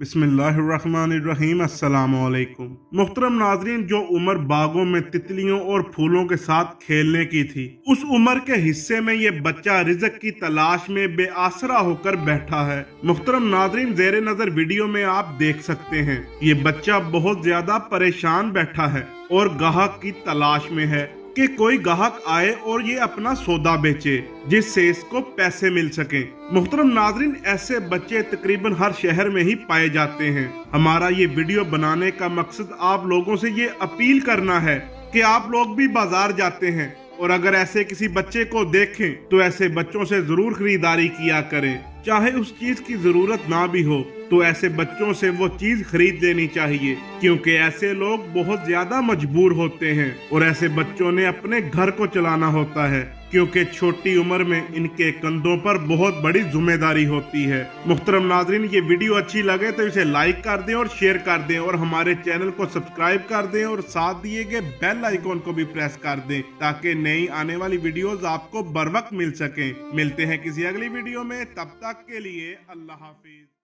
बिस्मिल्लाहिर्रहमानिर्रहीम अस्सलामुअलैकुम। मुहतरम नाजरीन, जो उम्र बागों में तितलियों और फूलों के साथ खेलने की थी, उस उम्र के हिस्से में ये बच्चा रिज़्क की तलाश में बेआसरा होकर बैठा है। मुहतरम नाजरीन, ज़ेरे नजर वीडियो में आप देख सकते हैं, ये बच्चा बहुत ज्यादा परेशान बैठा है और गाहक की तलाश में है कि कोई गाहक आए और ये अपना सौदा बेचे जिससे इसको पैसे मिल सके। मुहतरम नाजरीन, ऐसे बच्चे तकरीबन हर शहर में ही पाए जाते हैं। हमारा ये वीडियो बनाने का मकसद आप लोगों से ये अपील करना है कि आप लोग भी बाजार जाते हैं और अगर ऐसे किसी बच्चे को देखें तो ऐसे बच्चों से जरूर खरीदारी किया करें, चाहे उस चीज की जरूरत ना भी हो तो ऐसे बच्चों से वो चीज खरीद लेनी चाहिए, क्योंकि ऐसे लोग बहुत ज्यादा मजबूर होते हैं और ऐसे बच्चों ने अपने घर को चलाना होता है, क्योंकि छोटी उम्र में इनके कंधों पर बहुत बड़ी जिम्मेदारी होती है। मुहतरम नाजरीन, ये वीडियो अच्छी लगे तो इसे लाइक कर दें और शेयर कर दें और हमारे चैनल को सब्सक्राइब कर दें और साथ दिए गए बेल आइकॉन को भी प्रेस कर दें ताकि नई आने वाली वीडियोस आपको बर वक्त मिल सकें। मिलते हैं किसी अगली वीडियो में, तब तक के लिए अल्लाह हाफिज।